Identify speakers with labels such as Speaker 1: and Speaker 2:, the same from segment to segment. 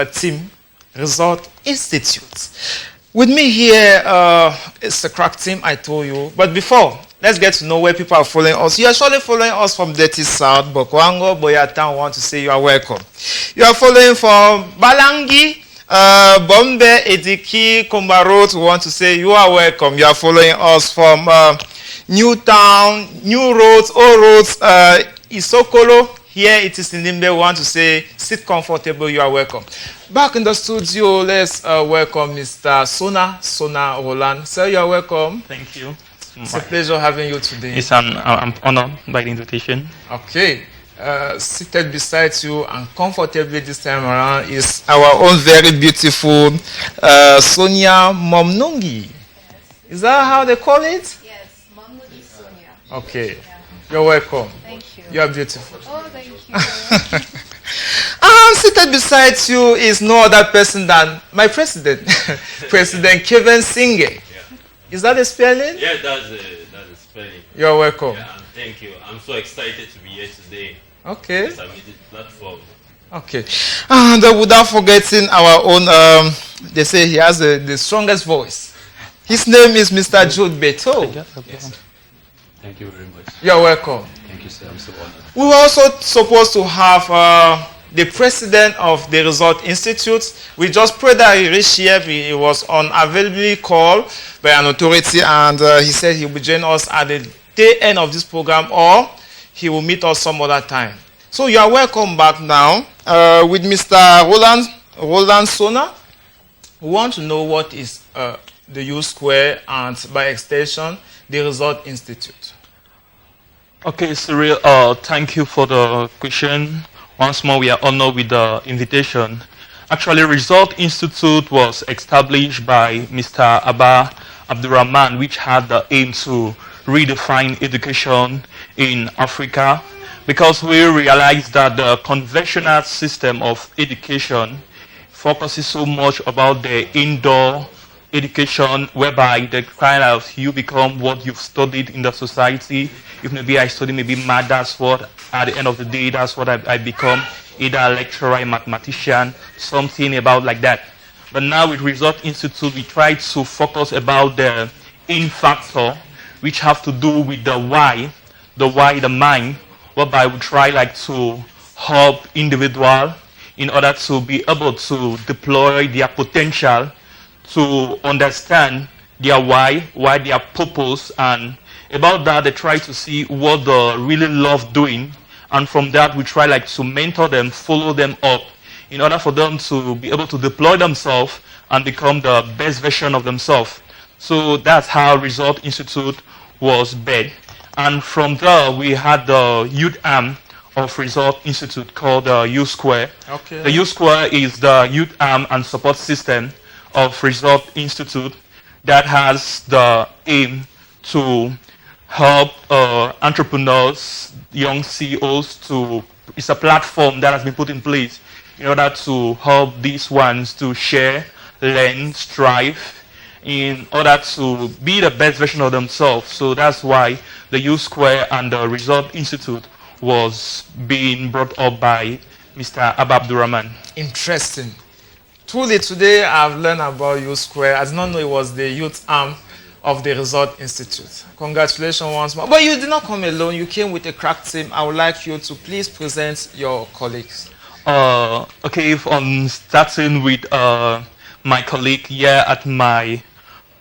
Speaker 1: team, Result Institute. With me here, it's the crack team, I told you. But before, let's get to know where people are following us. You are surely following us from Dirty South, Bokwango, Boyatan. Want to say you are welcome. You are following from Balangi, Bombe, Ediki, Kombarot. We want to say you are welcome. You are following us from New Town, New Roads, Old Roads, Isokolo. Here it is in Nimbe. We want to say sit comfortable. You are welcome. Back in the studio, let's welcome Mr. Sona Roland. Sir, you are welcome.
Speaker 2: Thank you.
Speaker 1: It's a pleasure having you today.
Speaker 2: It's I'm honored by the invitation.
Speaker 1: Okay. Seated beside you and comfortably this time around is our own very beautiful Sonia Momnungi. Yes. Is that how they call it?
Speaker 3: Yes, Momnungi Sonia.
Speaker 1: Okay. Yeah. You're welcome.
Speaker 3: Thank you.
Speaker 1: You are beautiful.
Speaker 3: Oh, thank you.
Speaker 1: And seated beside you is no other person than my president, President Kevin Singe. Yeah. Is that a spelling?
Speaker 4: Yeah, that's a spelling.
Speaker 1: You're welcome.
Speaker 4: Yeah, and thank you. I'm so excited to be here today.
Speaker 1: Okay.
Speaker 4: This amazing platform.
Speaker 1: Okay. And without forgetting our own, they say he has the strongest voice. His name is Mr. Jude Beto.
Speaker 4: Yes. Thank you very much.
Speaker 1: You're welcome.
Speaker 4: Thank you, sir. I'm so honored.
Speaker 1: We were also supposed to have the president of the Result Institute. We just prayed that he reached here. He was on availability call by an authority, and he said he will join us at the day end of this program, or he will meet us some other time. So you are welcome back now with Mr. Roland Sona. We want to know what is the U Square and by extension the Result Institute.
Speaker 2: Okay, Cyril, thank you for the question. Once more, we are honored with the invitation. Actually, Result Institute was established by Mr. Abba Abdurrahman, which had the aim to redefine education in Africa, because we realized that the conventional system of education focuses so much about the indoor education, whereby the kind of you become what you've studied in the society. If maybe I study maybe math, that's what at the end of the day, that's what I become, either a lecturer, a mathematician, something about like that. But now with Result Institute, we try to focus about the in factor, which have to do with the why, the mind, whereby we try like to help individual in order to be able to deploy their potential, to understand their why their purpose, and about that they try to see what they really love doing, and from that we try like to mentor them, follow them up in order for them to be able to deploy themselves and become the best version of themselves. So that's how Result Institute was birthed. And from there we had the youth arm of Result Institute called the U Square.
Speaker 1: Okay.
Speaker 2: The U Square is the youth arm and support system of Result Institute that has the aim to help entrepreneurs, young CEOs it's a platform that has been put in place in order to help these ones to share, learn, strive in order to be the best version of themselves. So that's why the U Square and the Result Institute was being brought up by Mr. Abba Abdurrahman.
Speaker 1: Interesting. Truly, today I've learned about U Square. I did not know it was the youth arm of the Result Institute. Congratulations once more. But you did not come alone. You came with a crack team. I would like you to please present your colleagues.
Speaker 2: Okay, I'm starting with my colleague here at my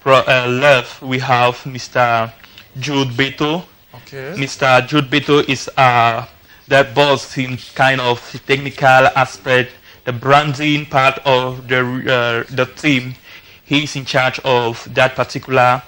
Speaker 2: left. We have Mr. Jude Beto.
Speaker 1: Okay.
Speaker 2: Mr. Jude Beto is the boss in kind of technical aspect, the branding part of the team. He's in charge of that particular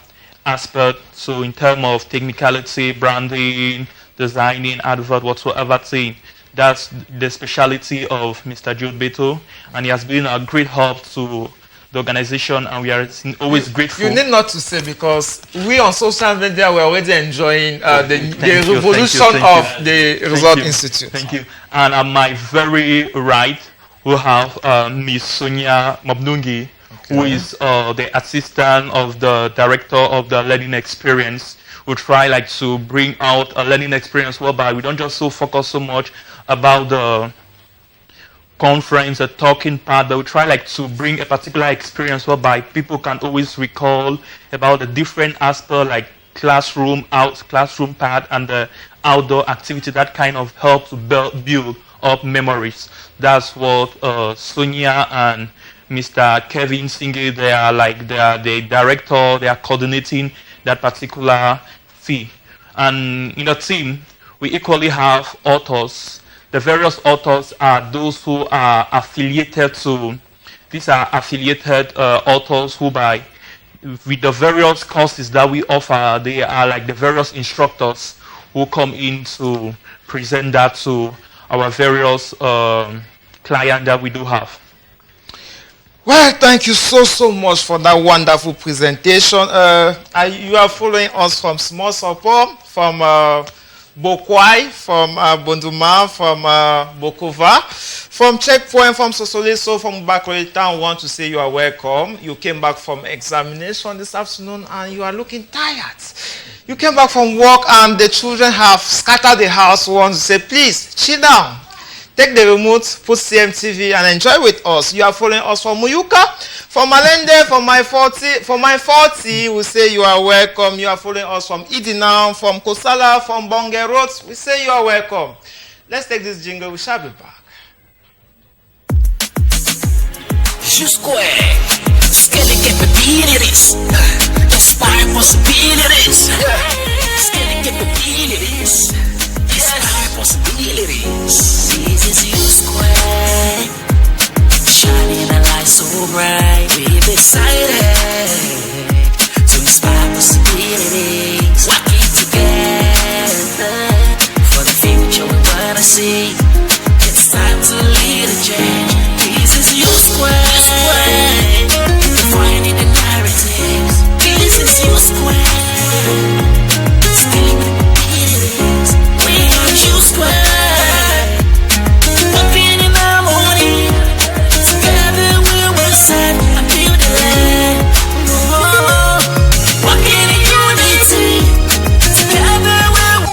Speaker 2: aspect. So in terms of technicality, branding, designing, advert, whatsoever thing, that's the specialty of Mr. Jude Beto, and he has been a great help to the organization, and we are always grateful.
Speaker 1: You need not to say, because we on social media were already enjoying the revolution of the Result Institute.
Speaker 2: Thank you. And on my very right, we have Miss Sonia Momnungi, who is the assistant of the director of the learning experience. We try like to bring out a learning experience whereby we don't just focus so much about the conference, a talking part, they will try like to bring a particular experience whereby people can always recall about the different aspects like classroom part and the outdoor activity that kind of help to build up memories. That's what Sonia and Mr. Kevin Singe, they are the director, they are coordinating that particular fee. And in the team, we equally have authors. The various authors are those who are affiliated to, these are affiliated authors who with the various courses that we offer, they are like the various instructors who come in to present that to our various clients that we do have.
Speaker 1: Well, thank you so much for that wonderful presentation. You are following us from Small Support, from Bokwai, from Bonduma, from Bokova, from Checkpoint, from Sosoliso, from Bakori Town. Want to say you are welcome. You came back from examination this afternoon and you are looking tired. You came back from work and the children have scattered the house. Want to say, please, chill down. Take the remote, put CMTV and enjoy with us. You are following us from Muyuka, from Malende, from my 40, we say you are welcome. You are following us from Idinam, from Kosala, from Bonge Roads. We say you are welcome. Let's take this jingle. We shall be back.
Speaker 5: Square, scaling capabilities, inspire possibilities, scaling capabilities, inspire possibilities. This is you square, shining a light so bright. We're excited to inspire possibilities, working together for the future we wanna see. It's time to lead a change. This is you square, defining the narratives. This is you square, scaling capabilities. We are you square, walking in harmony. Together we will set and build the land. Walking in unity. Together we will.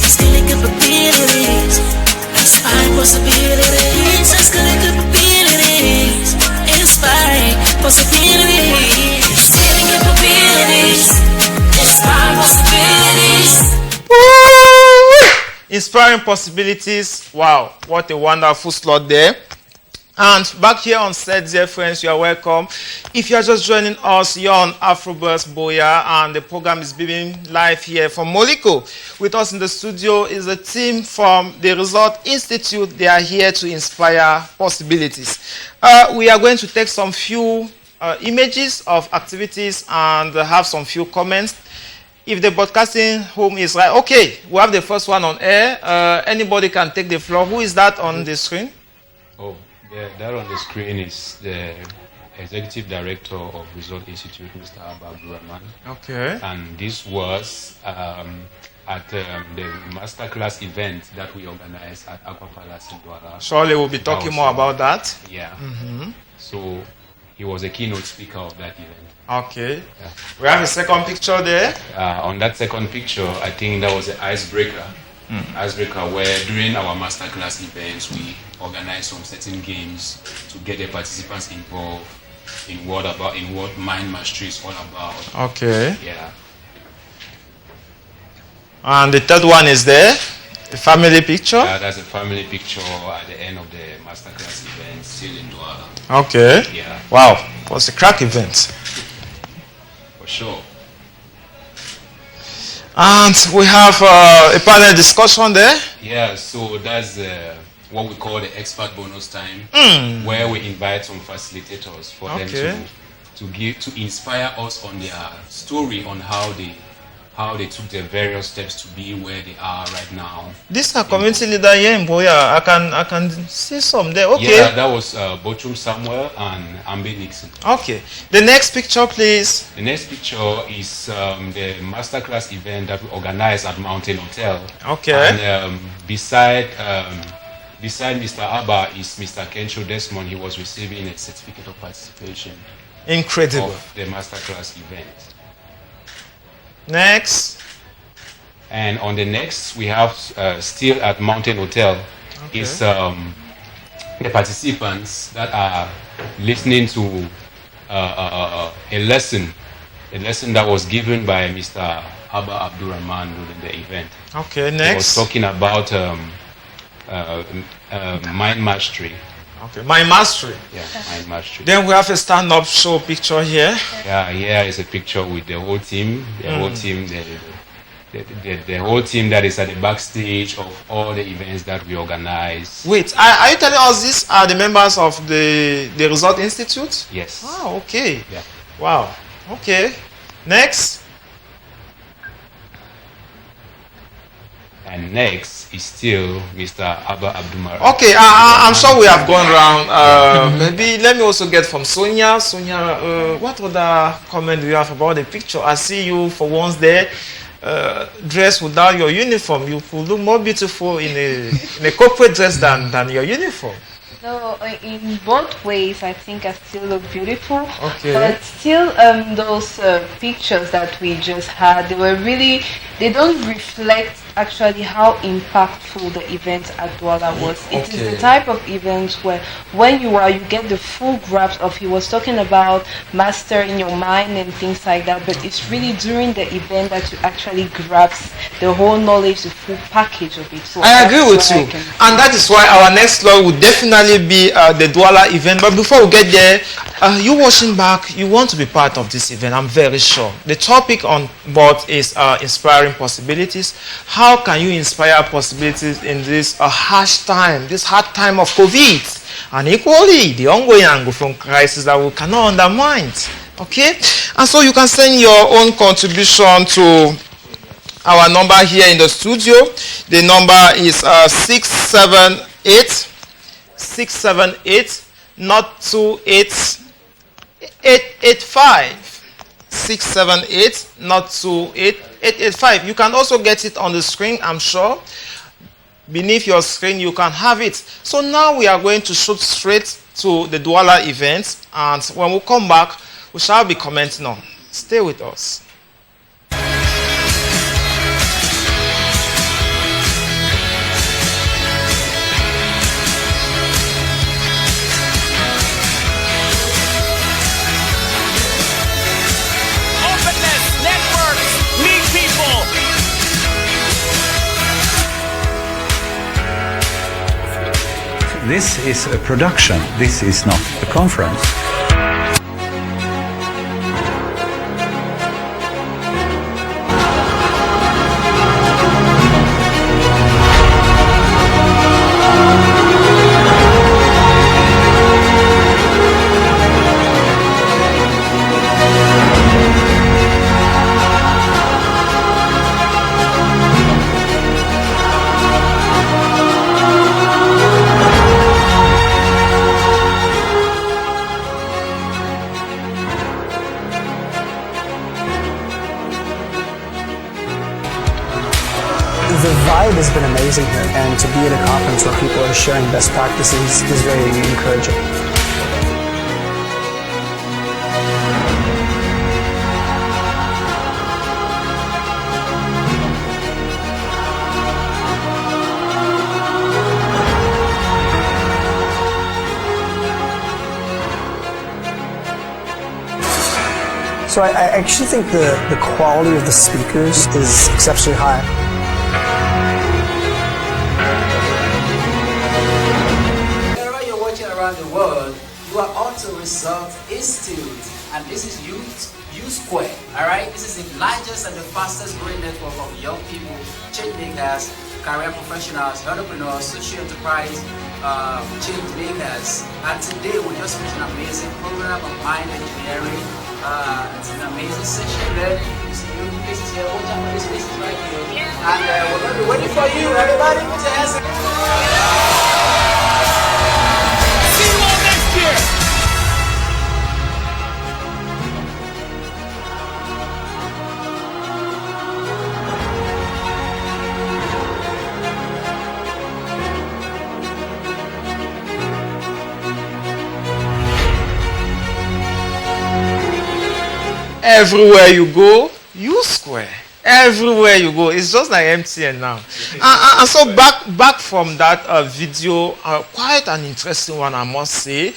Speaker 5: Scaling capabilities, inspiring possibilities, scaling capabilities, inspiring possibilities, scaling capabilities, inspiring possibilities.
Speaker 1: Inspiring possibilities. Wow, what a wonderful slot there. And back here on set, dear friends, you are welcome. If you are just joining us, you're on Afrobus Boya, and the program is being live here from Moliko. With us in the studio is a team from the Resort Institute. They are here to inspire possibilities. We are going to take some few images of activities and have some few comments. If the broadcasting home is right, okay, we have the first one on air. Anybody can take the floor. Who is that on the screen?
Speaker 4: Oh, yeah, that on the screen is the Executive Director of Resort Institute, Mr. Abdurrahman.
Speaker 1: Okay.
Speaker 4: And this was at the masterclass event that we organized at Aqua Palace in Douala.
Speaker 1: Surely we'll be talking more about that.
Speaker 4: Yeah. So he was a keynote speaker of that event.
Speaker 1: Okay.
Speaker 4: Yeah.
Speaker 1: We have a second picture there.
Speaker 4: On that second picture, I think that was an icebreaker icebreaker, where during our masterclass events we organize some certain games to get the participants involved in what mind mastery is all about.
Speaker 1: Okay.
Speaker 4: Yeah.
Speaker 1: And the third one is there, the family picture.
Speaker 4: That's a family picture at the end of the masterclass event, still in Douala.
Speaker 1: Okay.
Speaker 4: Yeah.
Speaker 1: Wow, it was a crack event.
Speaker 4: For sure.
Speaker 1: And we have a panel discussion there.
Speaker 4: Yeah, so that's what we call the expert bonus time, where we invite some facilitators for them to inspire us on their story on how they took their various steps to be where they are right now.
Speaker 1: These are community leader here in Boya. I can see some there. Okay.
Speaker 4: Yeah, that was Bochum Samuel and Ambe Nixon.
Speaker 1: Okay. The next picture, please.
Speaker 4: The next picture is the masterclass event that we organized at Mountain Hotel.
Speaker 1: Okay.
Speaker 4: And beside Mr. Abba is Mr. Kencho Desmond. He was receiving a certificate of participation.
Speaker 1: Incredible.
Speaker 4: Of the masterclass event.
Speaker 1: Next.
Speaker 4: And on the next, we have still at Mountain Hotel is the participants that are listening to a lesson that was given by Mr. Abba Abdurrahman during the event.
Speaker 1: Okay, next.
Speaker 4: He was talking about mind mastery.
Speaker 1: Okay, mind mastery.
Speaker 4: Yeah, mind mastery.
Speaker 1: Then we have a stand-up show picture here.
Speaker 4: Yeah, here is a picture with the whole team. The whole team, the whole team that is at the backstage of all the events that we organize.
Speaker 1: Wait, are you telling us these are the members of the Resort Institute?
Speaker 4: Yes.
Speaker 1: Oh, okay.
Speaker 4: Yeah.
Speaker 1: Wow. Okay. Next.
Speaker 4: And next is still Mr. Abba Abdumar.
Speaker 1: Okay, I'm sure we have gone around. Maybe let me also get from Sonia. Sonia, what other comment do you have about the picture? I see you for once there, dressed without your uniform. You could look more beautiful in a corporate dress than your uniform.
Speaker 3: No, in both ways, I think I still look beautiful.
Speaker 1: Okay.
Speaker 3: But still, those pictures that we just had, they don't reflect actually how impactful the event at Douala was. It is the type of event where when you get the full grasp of, he was talking about mastering your mind and things like that, but it's really during the event that you actually grasp the whole knowledge, the full package of it. So
Speaker 1: I agree with you. And that is why our next slot would definitely be the Douala event. But before we get there, you watching back, you want to be part of this event, I'm very sure. The topic on board is inspiring possibilities. How can you inspire possibilities in this harsh time, this hard time of COVID, and equally the ongoing Anglophone crisis that we cannot undermine? Okay, and so you can send your own contribution to our number here in the studio. The number is 678 not 28885. 678 not 28885. You can also get it on the screen, I'm sure. Beneath your screen you can have it. So now we are going to shoot straight to the Douala event, and when we come back we shall be commenting on. Stay with us.
Speaker 6: This is a production. This is not a conference.
Speaker 7: The vibe has been amazing here, and to be at a conference where people are sharing best practices is very encouraging. So I actually think the quality of the speakers is exceptionally high.
Speaker 8: Wherever you're watching around the world, you are on to Result Institute, and this is U Square. All right, this is the largest and the fastest growing network of young people, change makers, career professionals, entrepreneurs, social enterprise, change makers. And today we just finished an amazing program of mind engineering. It's an amazing session learning. You see new faces here. Watch out for these faces right here. And we're going to be waiting for you, everybody. Put your hands up. See you all next year.
Speaker 1: Everywhere you go, U Square. Everywhere you go, it's just like MTN now. And so back from that video, quite an interesting one, I must say,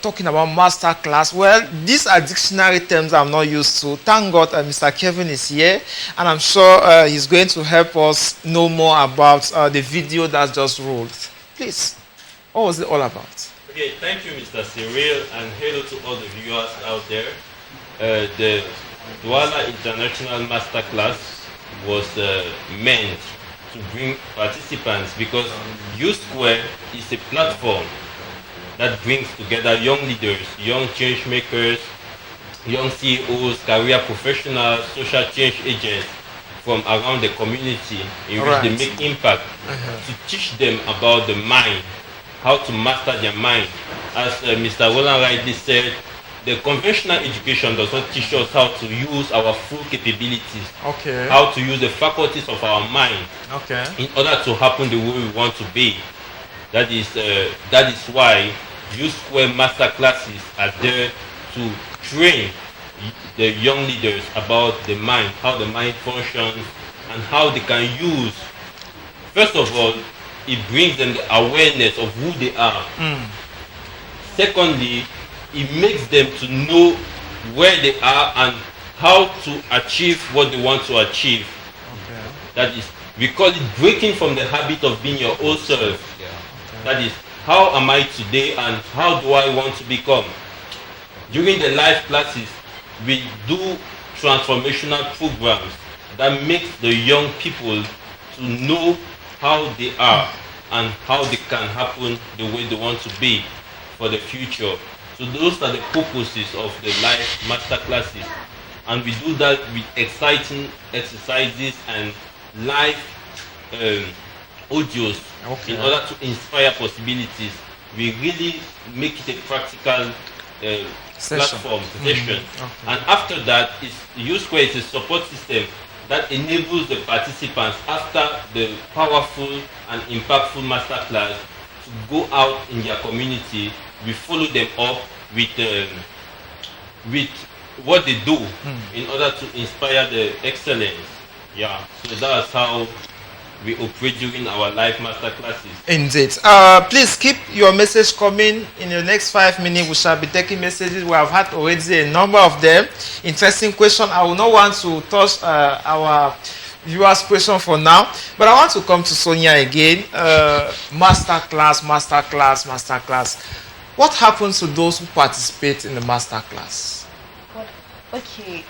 Speaker 1: talking about masterclass. Well, these are dictionary terms I'm not used to. Thank God Mr. Kevin is here, and I'm sure he's going to help us know more about the video that just rolled. Please, what was it all about?
Speaker 9: Okay, thank you, Mr. Cyril, and hello to all the viewers out there. The Douala International Masterclass was meant to bring participants because U Square is a platform that brings together young leaders, young change makers, young CEOs, career professionals, social change agents from around the community in which they make impact to teach them about the mind, how to master their mind. As Mr. Roland rightly said, the conventional education does not teach us how to use our full capabilities, how to use the faculties of our mind in order to happen the way we want to be. That is why U Square Masterclasses are there to train the young leaders about the mind, how the mind functions, and how they can use. First of all, it brings them the awareness of who they are. Secondly, it makes them to know where they are and how to achieve what they want to achieve. That is, we call it breaking from the habit of being your own self. That is, how am I today and how do I want to become? During the live classes, we do transformational programs that makes the young people to know how they are and how they can happen the way they want to be for the future. So those are the purposes of the live masterclasses, and we do that with exciting exercises and live audios in order to inspire possibilities. We really make it a practical platform session. And after that, U Square is a support system that enables the participants after the powerful and impactful masterclass to go out in their community. We follow them up with what they do in order to inspire the excellence. Yeah, so that's how we operate during our live masterclasses.
Speaker 1: Indeed. Please keep your message coming. In the next 5 minutes, we shall be taking messages. We have had already a number of them. Interesting question. I will not want to touch our viewers' question for now, but I want to come to Sonia again. Masterclass. What happens to those who participate in the masterclass?
Speaker 3: Okay.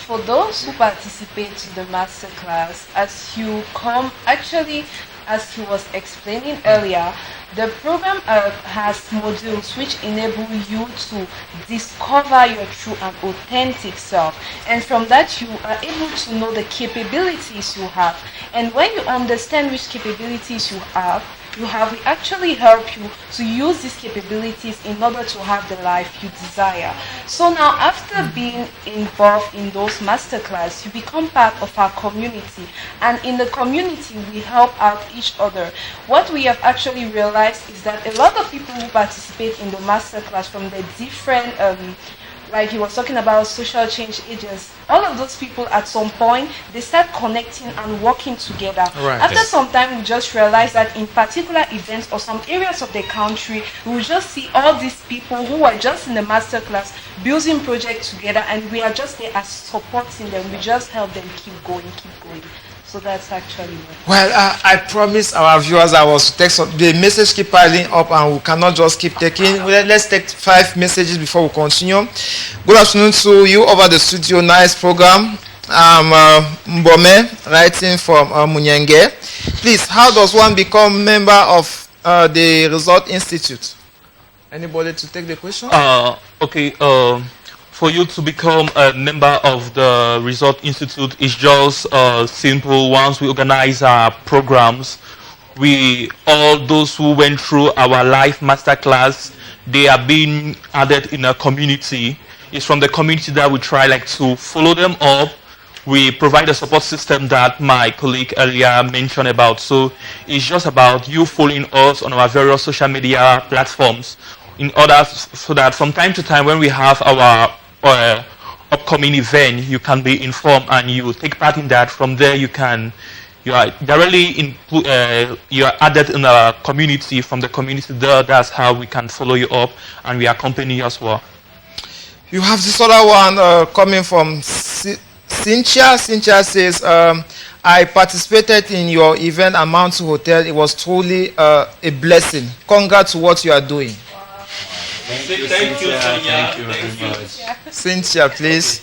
Speaker 3: For those who participate in the masterclass, as you come, actually, as he was explaining earlier, the program has modules which enable you to discover your true and authentic self. And from that, you are able to know the capabilities you have. And when you understand which capabilities you have, we actually help you to use these capabilities in order to have the life you desire. So now, after being involved in those masterclass, you become part of our community, and in the community we help out each other. What we have actually realized is that a lot of people who participate in the masterclass from the different like he was talking about social change agents, all of those people at some point, they start connecting and working together.
Speaker 1: Right.
Speaker 3: After some time, we just realize that in particular events or some areas of the country, we will just see all these people who are just in the masterclass building projects together, and we are just there as supporting them. We just help them keep going. So that's actually what.
Speaker 1: Well, I promise our viewers I was to take some, the message keep piling up and we cannot just keep taking. Let's take 5 messages before we continue. Good afternoon to you over the studio. Nice program. I'm Mbome, writing from Munyenge. Please, how does one become member of the Result Institute? Anybody to take the question?
Speaker 2: Okay. For you to become a member of the Result Institute is just simple. Once we organize our programs, all those who went through our live masterclass, they are being added in a community. It's from the community that we try to follow them up. We provide a support system that my colleague earlier mentioned about. So it's just about you following us on our various social media platforms in order so that from time to time when we have our upcoming event, you can be informed and you take part in that. From there, you are directly you are added in a community. From the community there, that's how we can follow you up and we accompany you as well.
Speaker 1: You have this other one coming from Cynthia. Cynthia says, I participated in your event at Mount Hotel. It was truly a blessing. Congrats to what you are doing.
Speaker 9: Thank you, very much.
Speaker 1: Cynthia, please.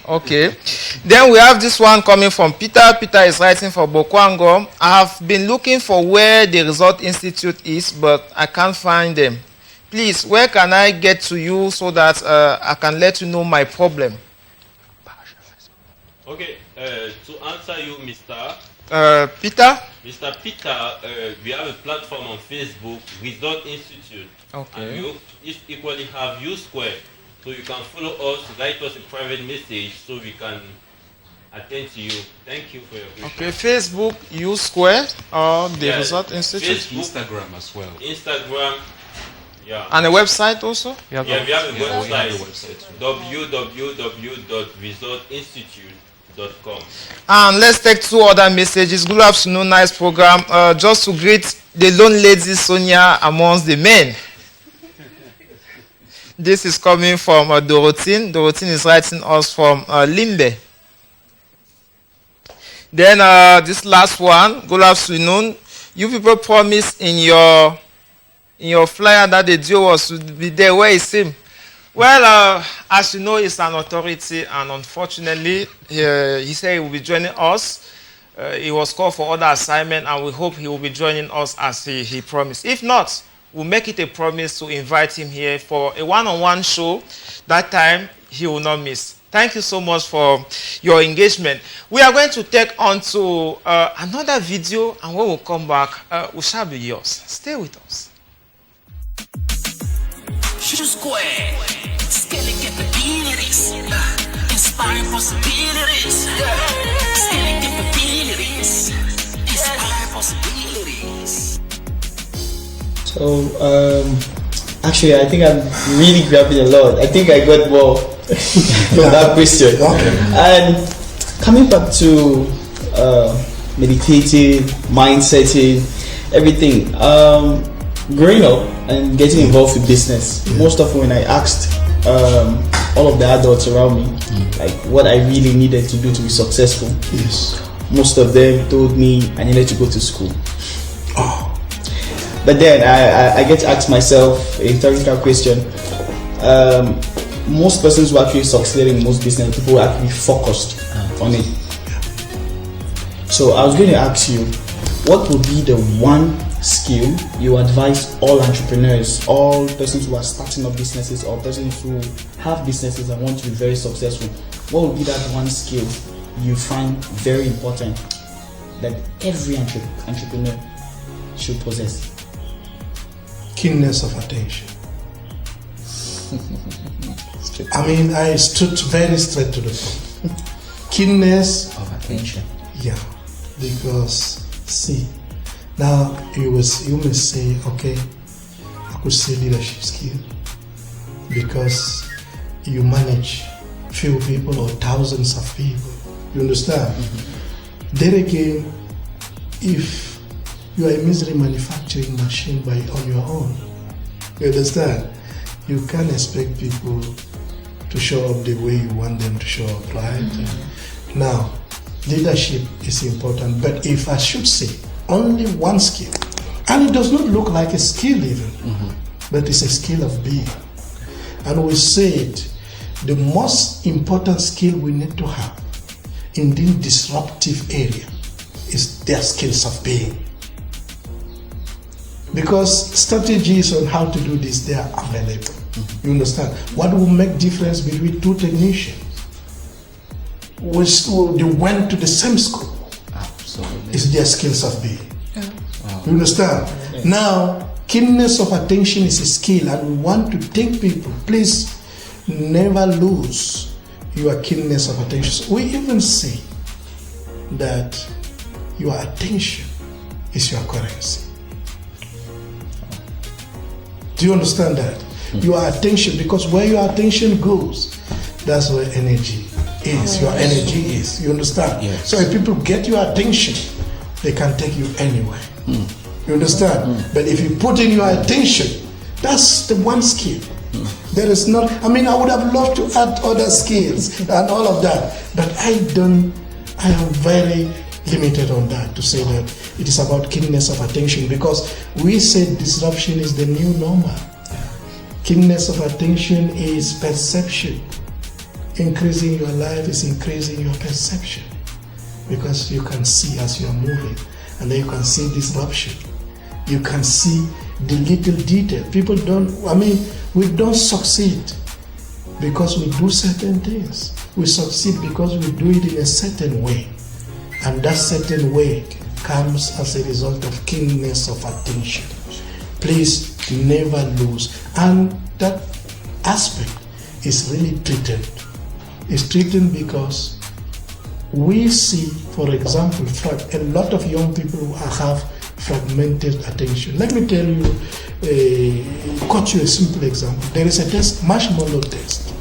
Speaker 1: Okay. Then we have this one coming from Peter. Peter is writing for Bokwango. I have been looking for where the Result Institute is, but I can't find them. Please, where can I get to you so that I can let you know my problem?
Speaker 9: Okay, to answer you, Mr.
Speaker 1: Peter?
Speaker 9: Mr. Peter, we have a platform on Facebook, Result Institute.
Speaker 1: Okay.
Speaker 9: And you equally have U-Square. So you can follow us, write us a private message so we can attend to you. Thank you for your question.
Speaker 1: Okay, Facebook, U-Square, or the Result Institute?
Speaker 9: Facebook,
Speaker 4: Instagram as well.
Speaker 9: Instagram, yeah.
Speaker 1: And a website also?
Speaker 9: Yeah, we have a website, www.resultinstitute.com.
Speaker 1: And let's take 2 other messages. Good afternoon, nice program. Just to greet the lone lady Sonia amongst the men. This is coming from Dorotine. Dorotine is writing us from Limbe. Then this last one. Good afternoon. You people promised in your flyer that the duo was to be there. Where is him? Well, as you know, he's an authority, and unfortunately, he said he will be joining us. He was called for other assignment, and we hope he will be joining us as he promised. If not, we'll make it a promise to invite him here for a one-on-one show. That time, he will not miss. Thank you so much for your engagement. We are going to take on to another video, and when we come back, we shall be yours. Stay with us.
Speaker 5: Square, scaling capabilities, inspiring possibilities, scaling capabilities, inspiring possibilities.
Speaker 10: So, actually, I think I'm really grabbing a lot. I think I got more from that question. And coming back to meditating, mindsetting, everything. Growing up and getting involved with business, most often when I asked all of the adults around me like what I really needed to do to be successful, most of them told me I needed to go to school. But then I get to ask myself a rhetorical question. Most persons who actually succeed in most business, people who actually focused on it. So I was going to ask you, what would be the one skill you advise all entrepreneurs, all persons who are starting up businesses or persons who have businesses and want to be very successful? What would be that one skill you find very important that every entrepreneur should possess?
Speaker 11: Keenness of attention. I mean, I stood very straight to the point. Keenness
Speaker 10: of attention.
Speaker 11: Yeah, because see, now you may say, okay, I could say leadership skill, because you manage few people or thousands of people. You understand? There again, if you are a misery manufacturing machine on your own, you understand? You can't expect people to show up the way you want them to show up, right? Now, leadership is important, but if I should say only one skill, and it does not look like a skill even, but it's a skill of being. And we said the most important skill we need to have in this disruptive area is their skills of being. Because strategies on how to do this, they are available. You understand? What will make difference between two technicians which they went to the same school? Absolutely. Is their skills of being. You understand? Now, keenness of attention is a skill, and we want to take people, please never lose your keenness of attention. We even say that your attention is your currency. Do you understand that? Your attention, because where your attention goes, that's where energy is. Your energy is. You understand? Yes. So if people get your attention, they can take you anywhere. You understand? But if you put in your attention, that's the one skill. There is not, I mean, I would have loved to add other skills and all of that, but I am very limited on that to say that it is about keenness of attention, because we said disruption is the new normal. Keenness of attention is perception. Increasing your life is increasing your perception, because you can see as you are moving, and then you can see disruption. You can see the little detail. People don't, I mean, we don't succeed because we do certain things. We succeed because we do it in a certain way. And that certain way comes as a result of keenness of attention. Please never lose. And that aspect is really threatened. It's threatened because we see, for example, a lot of young people who have fragmented attention. Let me tell you, quote you a simple example. There is a test, marshmallow test.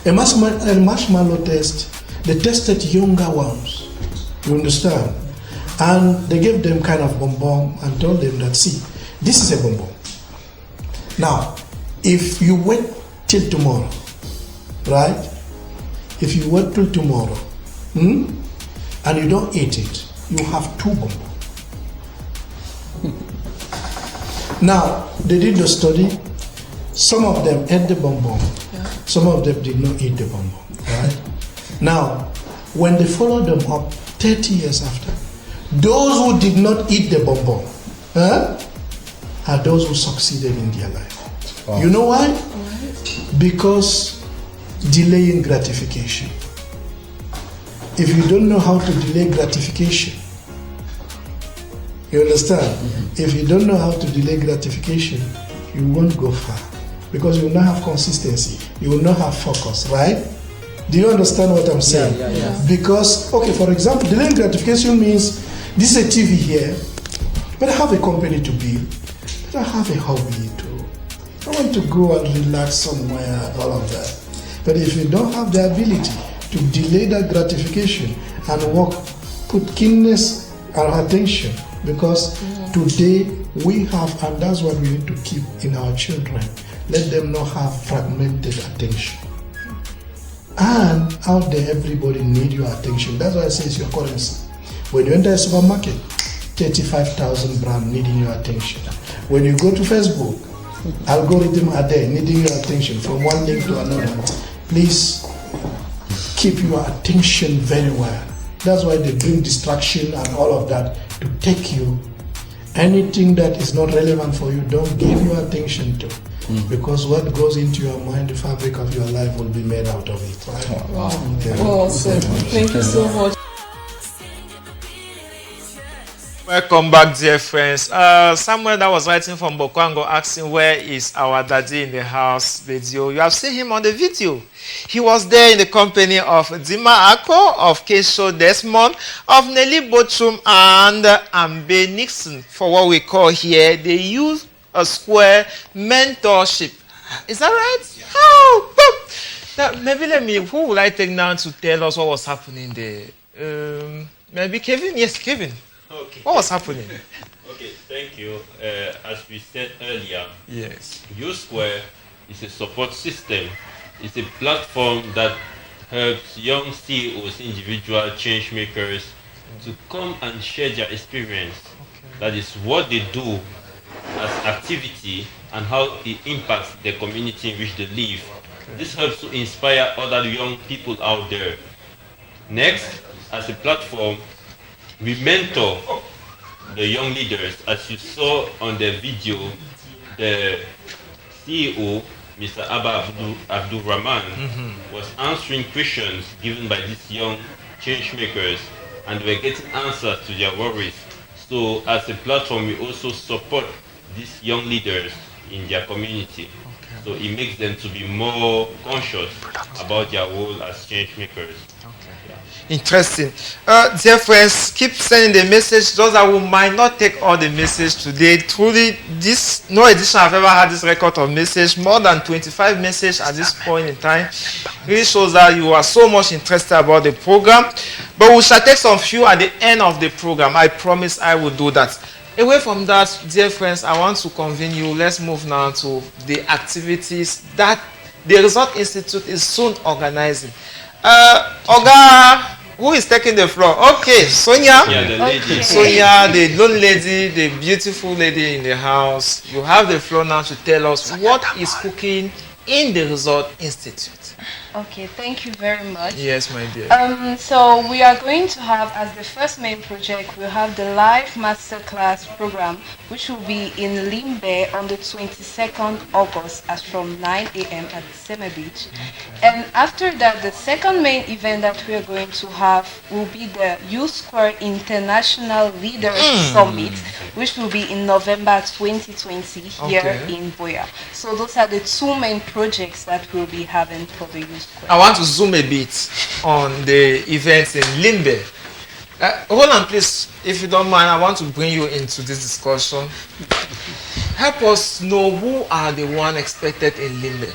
Speaker 11: A marshmallow test, they tested younger ones. You understand? And they gave them kind of bonbon and told them that, see, this is a bonbon. Now, if you wait till tomorrow, right? If you wait till tomorrow, and you don't eat it, you have two bonbons. Now, they did the study. Some of them ate the bonbon. Some of them did not eat the bonbon, right? Now, when they followed them up 30 years after, those who did not eat the bonbon are those who succeeded in their life. Wow. You know why? Because delaying gratification. If you don't know how to delay gratification, you understand? If you don't know how to delay gratification, you won't go far, because you will not have consistency. You will not have focus, right? Do you understand what I'm saying? Yeah. Because, okay, for example, delaying gratification means this is a TV here, but I have a company to build, but I have a hobby too. I want to go and relax somewhere, all of that. But if you don't have the ability to delay that gratification and work, put keenness and attention, because today we have, and that's what we need to keep in our children. Let them not have fragmented attention. And out there, everybody need your attention. That's why I say it's your currency. When you enter a supermarket, 35,000 brands needing your attention. When you go to Facebook, algorithm are there needing your attention from one link to another. Please keep your attention very well. That's why they bring distraction and all of that to take you. Anything that is not relevant for you, don't give your attention to. Because what goes into your mind, the fabric of your life will be made out of it. Right?
Speaker 12: Wow. Awesome. Thank you so much.
Speaker 1: Welcome back, dear friends. Samuel that was writing from Bokwango asking where is our daddy in the house video. You have seen him on the video. He was there in the company of Dima Ako, of Kesho Desmond, of Nelly Bochum, and Ambe Nixon. For what we call here, they use a square mentorship. Is that right? Yeah. Oh, Now, maybe who would I take now to tell us what was happening there? Maybe Kevin? Yes, Kevin.
Speaker 9: Okay.
Speaker 1: What was happening?
Speaker 9: Okay, thank you. As we said earlier,
Speaker 1: yes,
Speaker 9: U-Square is a support system. It's a platform that helps young CEOs, individual change makers, to come and share their experience. Okay. That is what they do as activity and how it impacts the community in which they live. Okay. This helps to inspire other young people out there. Next, as a platform, we mentor the young leaders. As you saw on the video, the CEO, Mr. Abba Abdul Rahman, was answering questions given by these young change makers, and we're getting answers to their worries. So as a platform, we also support these young leaders in their community. Okay. So it makes them to be more conscious about their role as change makers.
Speaker 1: Interesting. Dear friends, keep sending the message. Those that we might not take all the message today. Truly, no edition I've ever had this record of message. More than 25 messages at this point in time. Really shows that you are so much interested about the program. But we shall take some few at the end of the program. I promise I will do that. Away from that, dear friends, I want to convene you. Let's move now to the activities that the Result Institute is soon organizing. Oga, who is taking the floor? Okay, Sonia.
Speaker 9: Yeah, the lady.
Speaker 1: Okay. Sonia, the lone lady, the beautiful lady in the house. You have the floor now to tell us what is cooking in the Result Institute.
Speaker 3: Okay, thank you very much.
Speaker 1: Yes, my dear.
Speaker 3: So we are going to have, as the first main project, we'll have the live masterclass program, which will be in Limbe on the 22nd August as from 9 a.m. at the Seme Beach. Okay. And after that, the second main event that we are going to have will be the U-Square International Leaders Summit, which will be in November 2020 here in Boya. So those are the two main projects that we'll be having for the U-Square.
Speaker 1: I want to zoom a bit on the events in Limbe. Hold on, please, if you don't mind. I want to bring you into this discussion. Help us know who are the one expected in Limbe.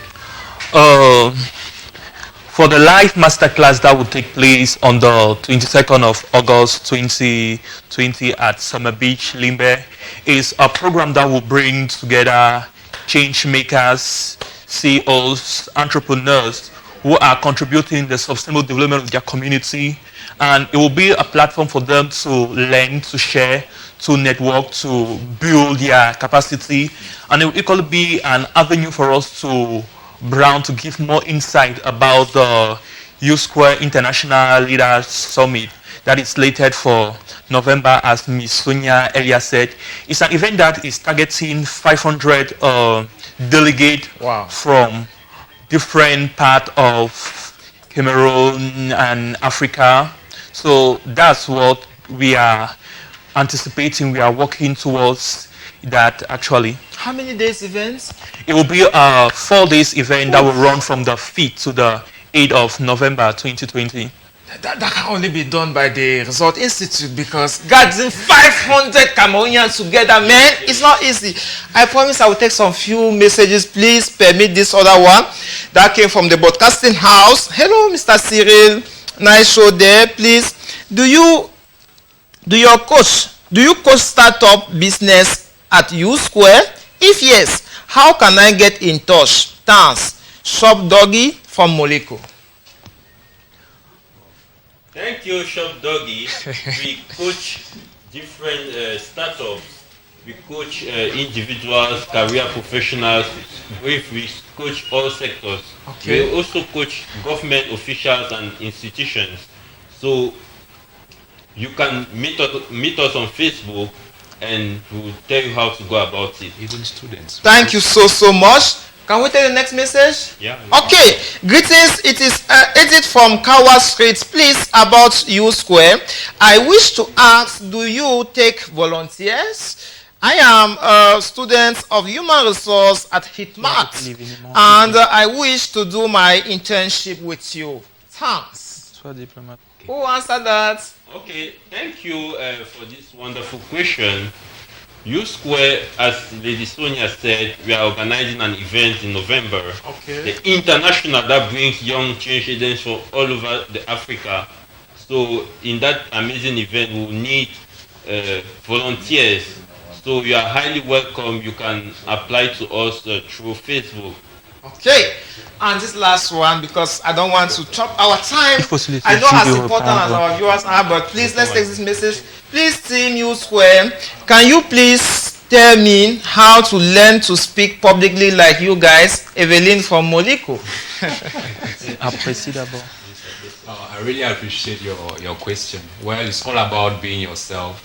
Speaker 2: For the live masterclass that will take place on the 22nd of August 2020 at Summer Beach, Limbe, is a program that will bring together change makers, CEOs, entrepreneurs who are contributing the sustainable development of their community, and it will be a platform for them to learn, to share, to network, to build their capacity, and it will equally be an avenue for us to to give more insight about the U-Square International Leaders Summit that is slated for November, as Ms. Sonia earlier said. It's an event that is targeting 500 delegates from different parts of Cameroon and Africa. So that's what we are anticipating. We are working towards that actually.
Speaker 1: How many days events?
Speaker 2: It will be a 4 days event that will run from the 5th to the 8th of November 2020.
Speaker 1: That can only be done by the Result Institute, because gathering 500 Cameroonians together, man, it's not easy. I promise I will take some few messages. Please permit this other one that came from the broadcasting house. Hello, Mr. Cyril. Nice show there. Please, do you coach startup business at U-Square? If yes, how can I get in touch? Thanks. Shop Doggy from Moleko.
Speaker 9: Thank you, Shop Doggy. We coach different startups. We coach individuals, career professionals. We coach all sectors. Okay. We also coach government officials and institutions. So you can meet us on Facebook, and we will tell you how to go about it.
Speaker 6: Even students.
Speaker 1: Thank you so much. Can we take the next message?
Speaker 9: Yeah.
Speaker 1: Okay. Greetings. It is Edith from Kawa Street. Please, about U-Square. I wish to ask, do you take volunteers? I am a student of human resource at Hitmat, and I wish to do my internship with you. Thanks. Who answered that?
Speaker 9: Okay, thank you for this wonderful question. U Square, as Lady Sonia said, we are organizing an event in November.
Speaker 1: Okay.
Speaker 9: The international that brings young change agents from all over the Africa. So in that amazing event, we will need volunteers. So you are highly welcome. You can apply to us through Facebook.
Speaker 1: Okay. And this last one, because I don't want to chop our time. I know as important as our viewers are, but please let's take this message. Please, Team U Square, can you please tell me how to learn to speak publicly like you guys? Evelyn from Moliko.
Speaker 4: I really appreciate your question. Well, it's all about being yourself.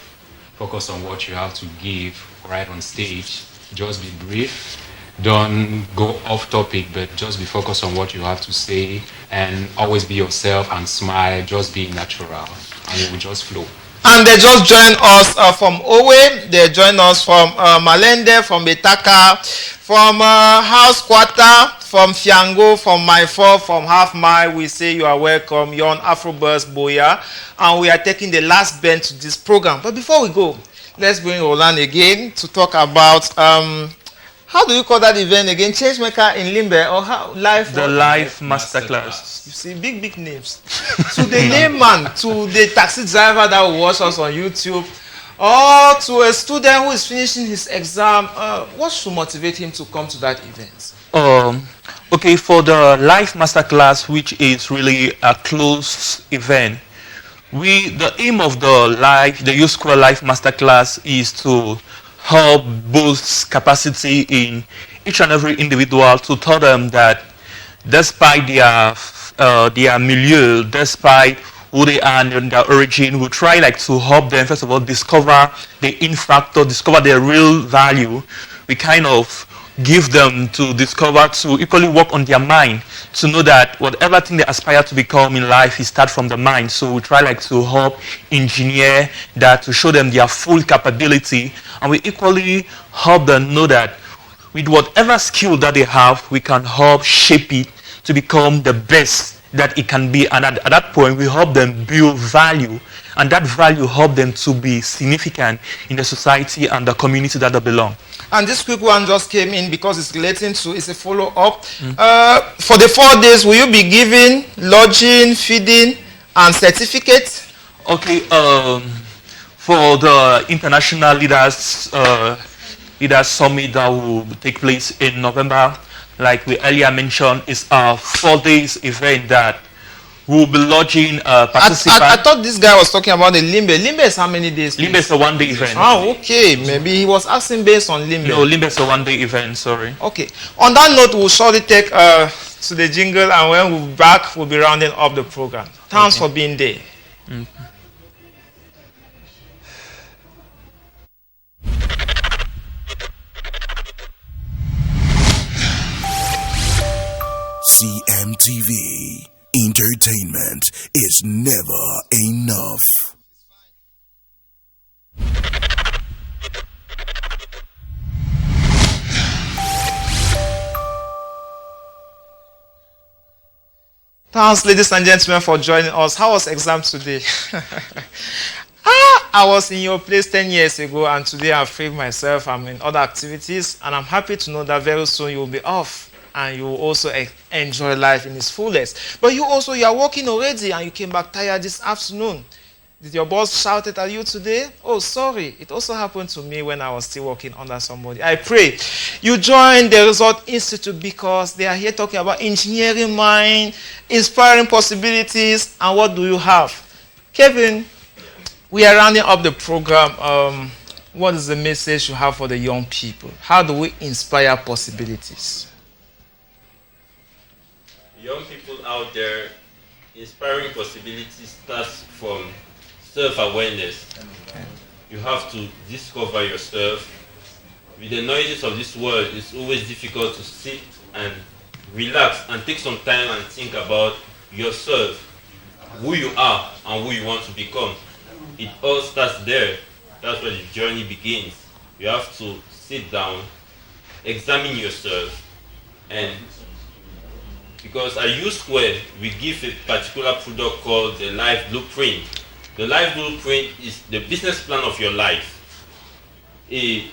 Speaker 4: Focus on what you have to give right on stage. Just be brief. Don't go off topic, but just be focused on what you have to say, and always be yourself and smile. Just be natural, and it will just flow.
Speaker 1: And they just joined us from Owe, they joined us from Malende, from Betaka, from House Quarter, from Fiango, from My Four, from Half Mile. We say you are welcome. You're on Afrobuzz Boya, and we are taking the last bench to this program. But before we go, let's bring Roland again to talk about how do you call that event again? Changemaker in Limbe or how live?
Speaker 2: The live masterclass.
Speaker 1: You see, big names. To the layman, to the taxi driver that will watch us on YouTube, or to a student who is finishing his exam, what should motivate him to come to that event?
Speaker 2: Okay, for the live masterclass, which is really a closed event, the aim of the U Square Live Masterclass is to help boost capacity in each and every individual, to tell them that despite their milieu, despite who they are and their origin, we try to help them first of all discover the in factor, discover their real value. We kind of give them to discover, to equally work on their mind, to know that whatever thing they aspire to become in life is start from the mind. So we try to help engineer that, to show them their full capability, and we equally help them know that with whatever skill that they have, we can help shape it to become the best that it can be. And at that point, we help them build value, and that value help them to be significant in the society and the community that they belong.
Speaker 1: And this quick one just came in because it's relating to, it's a follow-up. For the 4 days, will you be giving lodging, feeding, and certificates?
Speaker 2: Okay, for the International Leaders Summit that will take place in November, like we earlier mentioned, is a 4 days event that will be lodging participants.
Speaker 1: I thought this guy was talking about the Limbe. Limbe is how many days?
Speaker 2: Limbe is a 1 day event.
Speaker 1: Oh, okay. Maybe he was asking based on Limbe.
Speaker 2: No, Limbe is a 1 day event, sorry.
Speaker 1: Okay. On that note, we'll surely take to the jingle, and when we'll be back, we'll be rounding up the program. Thanks for being there.
Speaker 13: CMTV. Entertainment is never enough.
Speaker 1: Thanks, ladies and gentlemen, for joining us. How was exam today? I was in your place 10 years ago, and today I've freed myself. I'm in other activities, and I'm happy to know that very soon you'll be off, and you will also enjoy life in its fullest. But you are working already, and you came back tired this afternoon. Did your boss shout it at you today? Oh, sorry. It also happened to me when I was still working under somebody. I pray you join the Result Institute because they are here talking about engineering mind, inspiring possibilities, and what do you have? Kevin, we are rounding up the program. What is the message you have for the young people? How do we inspire possibilities?
Speaker 9: Young people out there, inspiring possibilities starts from self-awareness. You have to discover yourself. With the noises of this world, it's always difficult to sit and relax and take some time and think about yourself, who you are and who you want to become. It all starts there. That's where the journey begins. You have to sit down, examine yourself, and because at U Square, we give a particular product called the Life Blueprint. The Life Blueprint is the business plan of your life. a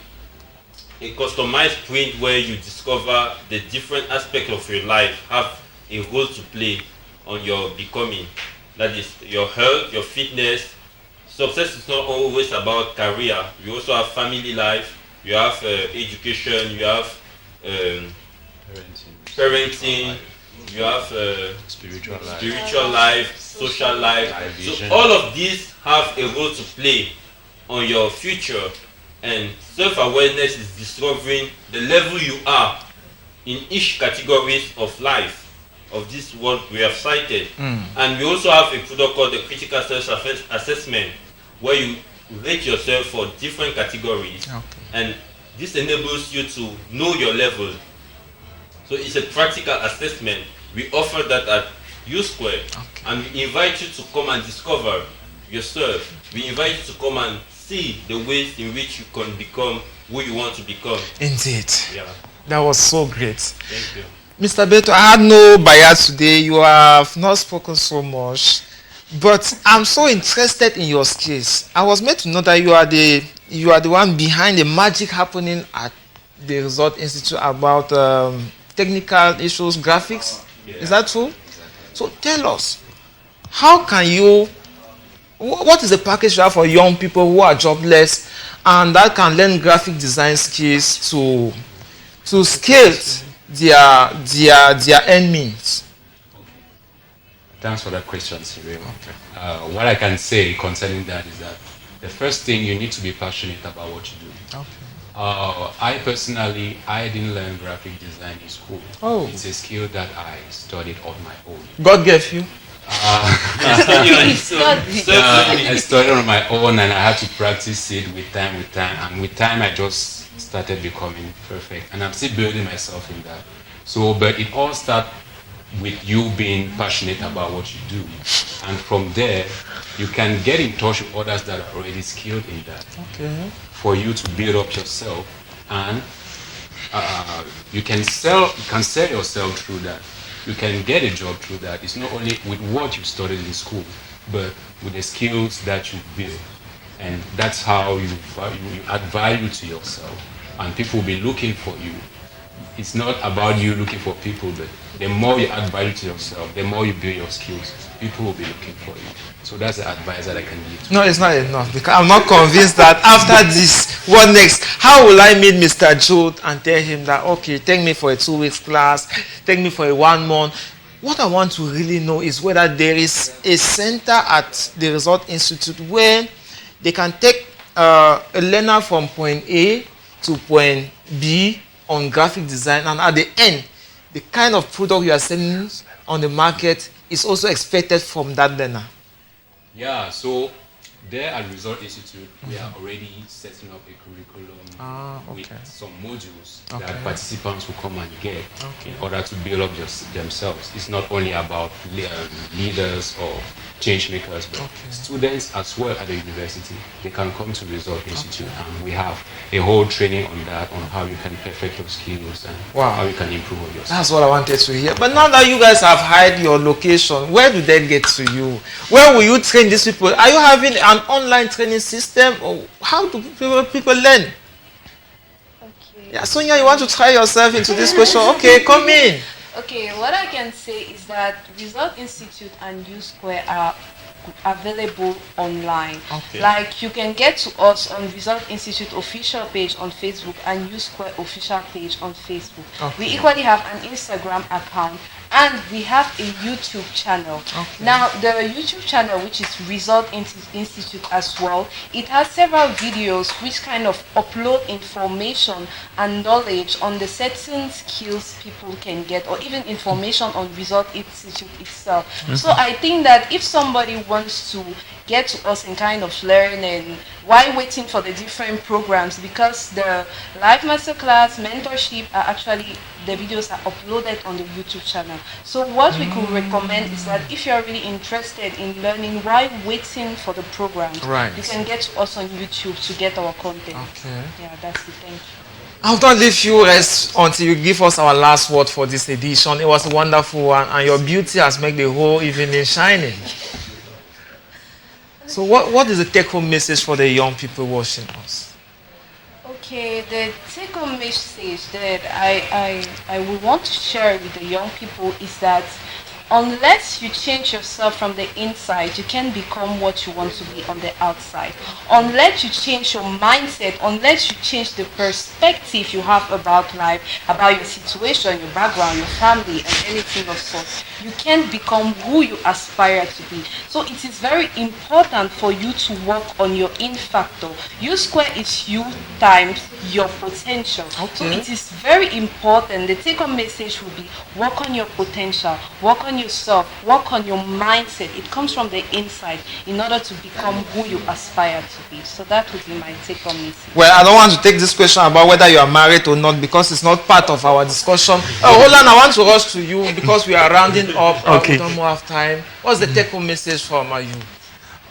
Speaker 9: customized print where you discover the different aspects of your life have a role to play on your becoming. That is your health, your fitness. Success is not always about career. You also have family life, you have education, you have parenting, you have spiritual life, social life. So all of these have a role to play on your future. And self-awareness is discovering the level you are in each category of life, of this what we have cited. And we also have a product called the critical self-assessment, where you rate yourself for different categories. And this enables you to know your level. So it's a practical assessment. We offer that at U Square. And we invite you to come and discover yourself. We invite you to come and see the ways in which you can become who you want to become.
Speaker 1: Indeed.
Speaker 9: Yeah.
Speaker 1: That was so great.
Speaker 9: Thank you.
Speaker 1: Mr. Beto, I had no bias today. You have not spoken so much. But I'm so interested in your skills. I was made to know that you are the one behind the magic happening at the Result Institute about technical issues, graphics. Yeah. Is that true? Exactly. So tell us, how can you, what is the package you have for young people who are jobless and that can learn graphic design skills to scale their end means?
Speaker 4: Thanks for that question, Cyril. What I can say concerning that is that the first thing, you need to be passionate about what you do. I personally, I didn't learn graphic design in school. It's a skill that I studied on my own.
Speaker 1: God gave you?
Speaker 4: I studied on my own and I had to practice it with time. And with time, I just started becoming perfect. And I'm still building myself in that. So, but it all starts with you being passionate about what you do. And from there, you can get in touch with others that are already skilled in that. For you to build up yourself, and you can sell yourself through that. You can get a job through that. It's not only with what you studied in school, but with the skills that you build. And that's how you add value to yourself. And people will be looking for you. It's not about you looking for people, but the more you add value to yourself, the more you build your skills, people will be looking for you. So that's the advice that I can give.
Speaker 1: No, it's not enough, because I'm not convinced that after this, what next? How will I meet Mr. Jude and tell him that, okay, take me for a 2-week class, take me for a 1 month? What I want to really know is whether there is a center at the Result Institute where they can take a learner from point A to point B on graphic design, and at the end, the kind of product you are selling on the market is also expected from that learner.
Speaker 4: Yeah, so there at Result Institute, we are already setting up a curriculum with some modules that participants will come and get in order to build up themselves. It's not only about leaders or change makers, but students as well at the university. They can come to Result Institute, and we have a whole training on that, on how you can perfect your skills and how you can improve on yourself.
Speaker 1: That's what I wanted to hear. But now that you guys have hired your location, where do they get to you? Where will you train these people? Are you having an online training system, or how do people learn? Yeah, Sonia, you want to try yourself into this question? Okay, come in.
Speaker 3: Okay, what I can say is that Result Institute and U Square are available online. Like, you can get to us on Result Institute official page on Facebook and U Square official page on Facebook. We equally have an Instagram account, and we have a YouTube channel. Now, the YouTube channel, which is Result Institute as well, it has several videos which kind of upload information and knowledge on the certain skills people can get, or even information on Result Institute itself. So I think that if somebody wants to get to us and kind of learn, and while waiting for the different programs, because the live masterclass, mentorship are actually, the videos are uploaded on the YouTube channel. So what we could recommend is that if you are really interested in learning while waiting for the programs, you can get to us on YouTube to get our content. Yeah, that's the thing.
Speaker 1: I'll not leave you rest until you give us our last word for this edition. It was a wonderful one, and your beauty has made the whole evening shining. So what is the take-home message for the young people watching us?
Speaker 3: Okay, the take-home message that I would want to share with the young people is that unless you change yourself from the inside, you can't become what you want to be on the outside. Unless you change your mindset, unless you change the perspective you have about life, about your situation, your background, your family, and anything of sort, you can't become who you aspire to be. So it is very important for you to work on your in factor. U square is you times your potential. So it is very important. The take-home message will be work on your potential, work on yourself, work on your mindset. It comes from the inside in order to become who you aspire to be. So that would be my take-home message.
Speaker 1: Well, I don't want to take this question about whether you are married or not because it's not part of our discussion. Hold on, I want to rush to you because we are rounding up. We don't have time. What's the take-home message from you?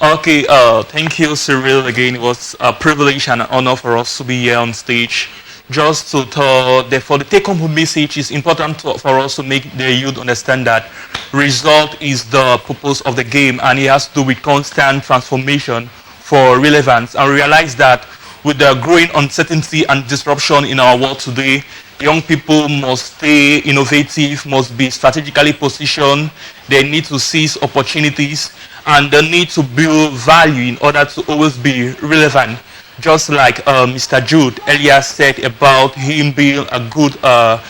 Speaker 2: Okay, thank you, Cyril. Again, it was a privilege and an honor for us to be here on stage. Just to tell, for the take-home message, it's important for us to make the youth understand that result is the purpose of the game, and it has to do with constant transformation for relevance. And realize that with the growing uncertainty and disruption in our world today, young people must stay innovative, must be strategically positioned. They need to seize opportunities, and they need to build value in order to always be relevant. Just like Mr. Jude earlier said about him being a good a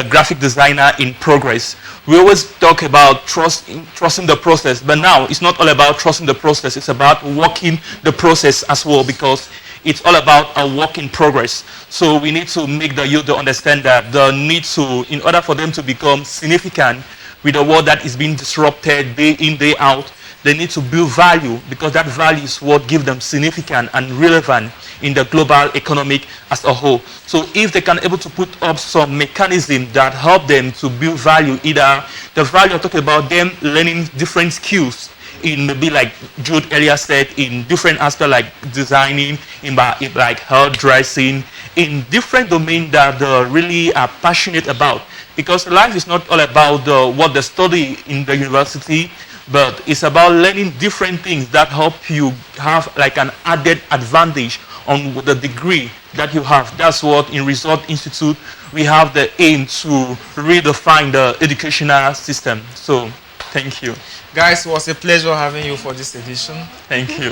Speaker 2: graphic designer in progress. We always talk about trusting the process, but now it's not all about trusting the process. It's about working the process as well, because it's all about a work in progress. So we need to make the youth understand that the need to, in order for them to become significant with a world that is being disrupted day in, day out, they need to build value, because that value is what gives them significant and relevant in the global economic as a whole. So if they can able to put up some mechanism that help them to build value, either the value I'm talking about them learning different skills in, maybe like Jude earlier said, in different aspects like designing, in like hairdressing, in different domains that they really are passionate about. Because life is not all about what they study in the university, but it's about learning different things that help you have like an added advantage on the degree that you have. That's what in Result Institute we have the aim to redefine the educational system. So thank you.
Speaker 1: Guys, it was a pleasure having you for this edition.
Speaker 2: Thank you.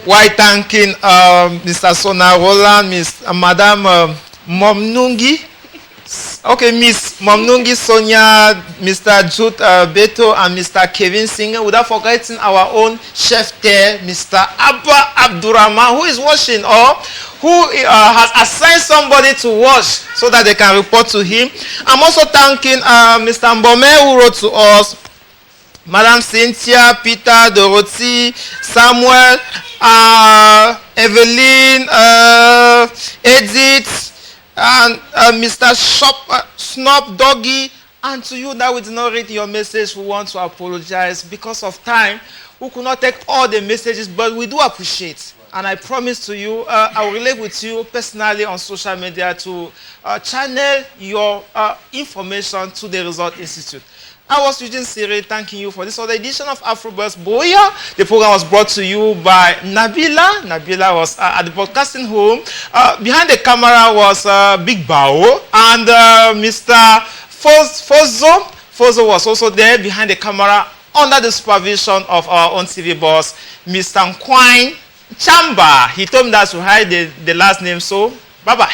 Speaker 1: Why thanking Mr. Sona Roland, Miss Madame Momnungi. Okay, Miss Momnungi Sonia, Mr. Jude Beto, and Mr. Kevin Singer, without forgetting our own chef there, Mr. Abba Abdurrahman, who is watching, or who has assigned somebody to watch so that they can report to him. I'm also thanking Mr. Mbome, who wrote to us, Madam Cynthia, Peter, Dorothy, Samuel, Evelyn, Edith, and Mr. Snop Doggy. And to you that we did not read your message, we want to apologize. Because of time, we could not take all the messages, but we do appreciate. And I promise to you, I will relate with you personally on social media to channel your information to the Result Institute. I was Eugene Cyril, thanking you for this other edition of AfroBuzz Boya. The program was brought to you by Nabila. Nabila was at the broadcasting home. Behind the camera was Big Bao, and Mr. Fozo. Fozo was also there behind the camera under the supervision of our own TV boss, Mr. Nkwine Chamba. He told me that to hide the last name, so bye-bye.